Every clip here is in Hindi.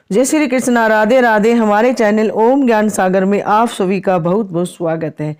जय श्री कृष्णा, राधे राधे। हमारे चैनल ओम ज्ञान सागर में आप सभी का बहुत बहुत स्वागत है।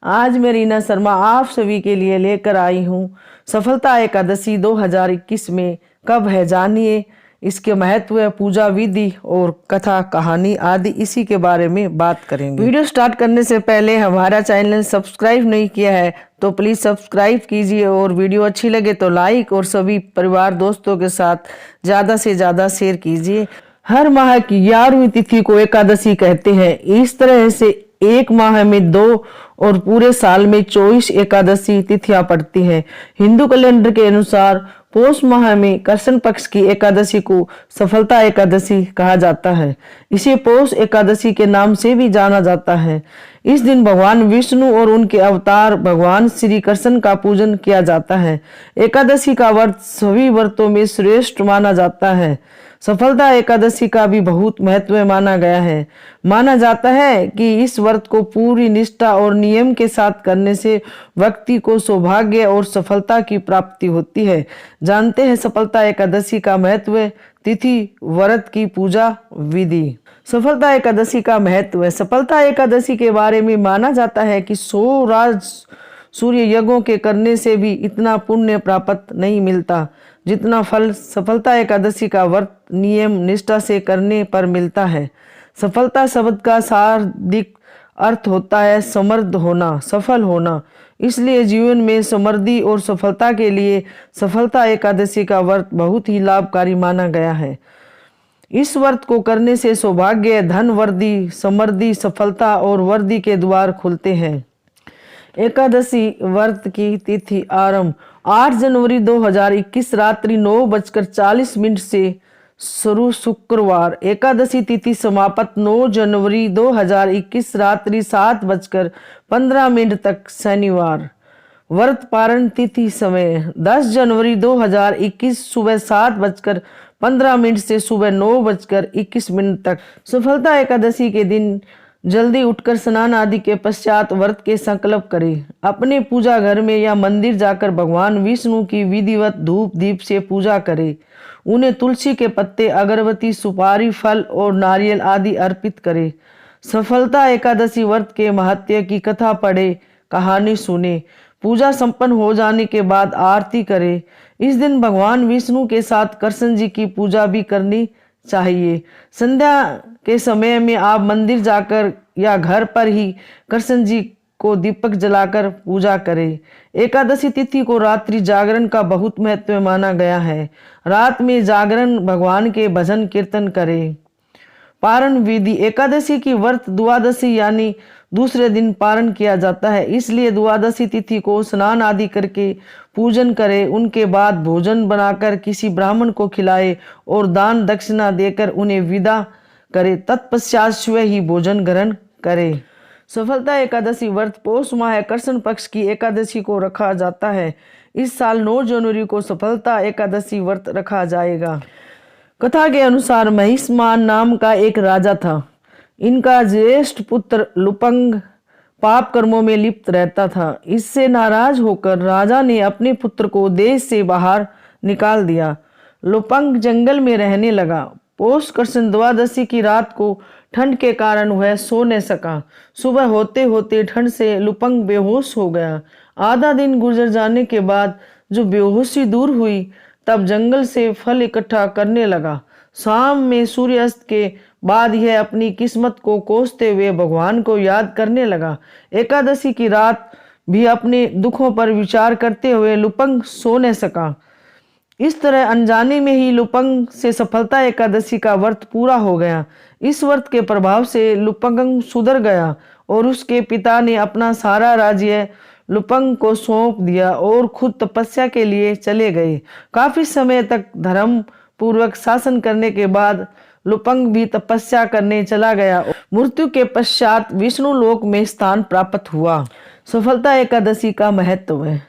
आज मैं रीना शर्मा आप सभी के लिए लेकर आई हूँ सफलता एकादशी 2021 में कब है, जानिए इसके महत्व, पूजा विधि और कथा कहानी आदि इसी के बारे में बात करेंगे। वीडियो स्टार्ट करने से पहले हमारा चैनल सब्सक्राइब नहीं किया है तो प्लीज सब्सक्राइब कीजिए और वीडियो अच्छी लगे तो लाइक और सभी परिवार दोस्तों के साथ ज्यादा से ज्यादा शेयर कीजिए। हर माह की 11वीं तिथि को एकादशी कहते हैं। इस तरह से एक माह में 2 और पूरे साल में 24 एकादशी तिथियां पड़ती हैं। हिंदू कैलेंडर के अनुसार पौष माह में कृष्ण पक्ष की एकादशी को सफलता एकादशी कहा जाता है। इसे पौष एकादशी के नाम से भी जाना जाता है। इस दिन भगवान विष्णु और उनके अवतार भगवान श्री कृष्ण का पूजन किया जाता है। एकादशी का व्रत सभी व्रतों में श्रेष्ठ माना जाता है। सफलता एकादशी का भी बहुत महत्व माना गया है। माना जाता है कि इस व्रत को पूरी निष्ठा और नियम के साथ करने से व्यक्ति को सौभाग्य और सफलता की प्राप्ति होती है। जानते हैं सफलता एकादशी का महत्व, तिथि, व्रत की पूजा विधि। सफलता एकादशी का महत्व। सफलता एकादशी के बारे में माना जाता है कि 100 राज सूर्य यज्ञों के करने से भी इतना पुण्य प्राप्त नहीं मिलता जितना फल सफलता एकादशी का व्रत नियम निष्ठा से करने पर मिलता है। सफलता शब्द का शाब्दिक अर्थ होता है समृद्ध होना, सफल होना। इसलिए जीवन में समृद्धि और सफलता के लिए सफलता एकादशी का व्रत बहुत ही लाभकारी माना गया है। इस व्रत को करने से सौभाग्य, धन वृद्धि, समृद्धि, सफलता और वृद्धि के द्वार खुलते हैं। एकादशी व्रत की तिथि आरंभ 8 जनवरी 2021 रात्रि 9:40 से शुरू शुक्रवार। एकादशी तिथि समाप्त 9 जनवरी 2021 रात्रि 7:15 तक शनिवार। व्रत पारण तिथि समय 10 जनवरी 2021 सुबह 7:15 से सुबह 9:21 तक। सफलता एकादशी के दिन जल्दी उठकर स्नान आदि के पश्चात व्रत के संकल्प करें। अपने पूजा घर में या मंदिर जाकर भगवान विष्णु की विधिवत धूप दीप से पूजा करें। उन्हें तुलसी के पत्ते, अगरबत्ती, सुपारी, फल और नारियल आदि अर्पित करें। सफलता एकादशी व्रत के महत्व की कथा पढ़े, कहानी सुने। पूजा संपन्न हो जाने के बाद आरती करें। इस दिन भगवान विष्णु के साथ कृष्ण जी की पूजा भी करनी चाहिए। संध्या के समय में आप मंदिर जाकर या घर पर ही कृष्ण जी को दीपक जलाकर पूजा करें। एकादशी तिथि को रात्रि जागरण का बहुत महत्व माना गया है। रात में जागरण भगवान के भजन कीर्तन करें। पारण विधि। एकादशी की व्रत द्वादशी यानी दूसरे दिन पारण किया जाता है। इसलिए द्वादशी तिथि को स्नान आदि करके पूजन करें। उनके बाद भोजन बनाकर किसी ब्राह्मण को खिलाए और दान दक्षिणा देकर उन्हें विदा करे। तत्पश्चात स्वयं ही भोजन ग्रहण करे। सफलता एकादशी व्रत पौष माह कृष्ण पक्ष की एकादशी को रखा जाता है। इस साल 9 जनवरी को सफलता एकादशी व्रत रखा जाएगा। कथा के अनुसार महिष्मान नाम का एक राजा था। इनका ज्येष्ठ पुत्र लुपंग पाप कर्मों में लिप्त रहता था। इससे नाराज होकर राजा ने अपने पुत्र को देश से बाहर निकाल दिया। लुपंग जंगल में रहने लगा। पौष कृष्ण द्वादशी की रात को ठंड के कारण वह सो न सका। सुबह होते होते ठंड से लुपंग बेहोश हो गया। आधा दिन गुजर जाने के बाद जो बेहोशी दूर हुई तब जंगल से फल इकट्ठा करने लगा। शाम में सूर्यास्त के बाद यह अपनी किस्मत को कोसते हुए भगवान को याद करने लगा। एकादशी की रात भी अपने दुखों पर विचार करते हुए लुपंग सो न सका। इस तरह अनजाने में ही लुपंग से सफलता एकादशी का व्रत पूरा हो गया। इस व्रत के प्रभाव से लुपंग सुधर गया और उसके पिता ने अपना सारा राज्य लुपंग को सौंप दिया और खुद तपस्या के लिए चले गए। काफी समय तक धर्म पूर्वक शासन करने के बाद लुपंग भी तपस्या करने चला गया। मृत्यु के पश्चात विष्णु लोक में स्थान प्राप्त हुआ। सफलता एकादशी का महत्व है।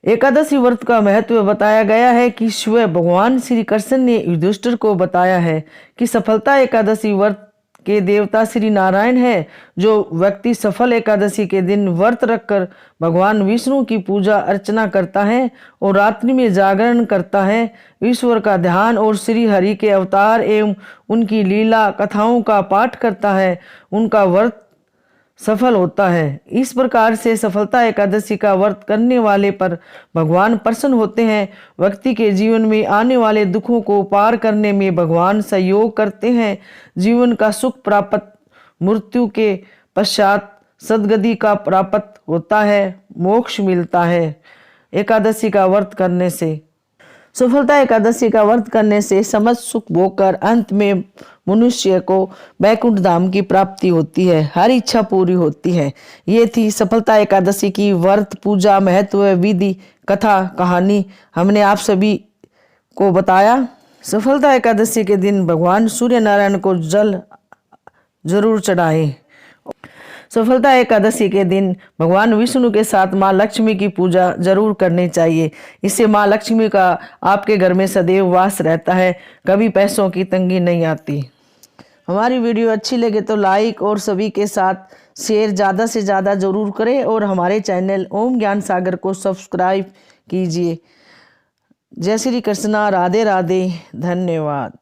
एकादशी व्रत का महत्व बताया गया है कि स्वयं भगवान श्री कृष्ण ने युधिष्ठिर को बताया है कि सफलता एकादशी व्रत के देवता श्री नारायण है। जो व्यक्ति सफल एकादशी के दिन व्रत रखकर भगवान विष्णु की पूजा अर्चना करता है और रात्रि में जागरण करता है, ईश्वर का ध्यान और श्री हरि के अवतार एवं उनकी लीला कथाओं का पाठ करता है, उनका व्रत सफल होता है। इस प्रकार से सफलता एकादशी का व्रत करने वाले पर भगवान प्रसन्न होते हैं। व्यक्ति के जीवन में आने वाले दुखों को पार करने में भगवान सहयोग करते हैं। जीवन का सुख प्राप्त, मृत्यु के पश्चात सद्गति का प्राप्त होता है, मोक्ष मिलता है। एकादशी का व्रत करने से सफलता एकादशी का व्रत करने से समस्त सुख भोगकर अंत में मनुष्य को वैकुंठ धाम की प्राप्ति होती है, हर इच्छा पूरी होती है। ये थी सफलता एकादशी की व्रत पूजा महत्व, विधि, कथा, कहानी हमने आप सभी को बताया। सफलता एकादशी के दिन भगवान सूर्य नारायण को जल जरूर चढ़ाएं। सफलता एकादशी के दिन भगवान विष्णु के साथ माँ लक्ष्मी की पूजा जरूर करनी चाहिए। इससे माँ लक्ष्मी का आपके घर में सदैव वास रहता है, कभी पैसों की तंगी नहीं आती। हमारी वीडियो अच्छी लगे तो लाइक और सभी के साथ शेयर ज़्यादा से ज़्यादा जरूर करें और हमारे चैनल ओम ज्ञान सागर को सब्सक्राइब कीजिए। जय श्री कृष्णा, राधे राधे, धन्यवाद।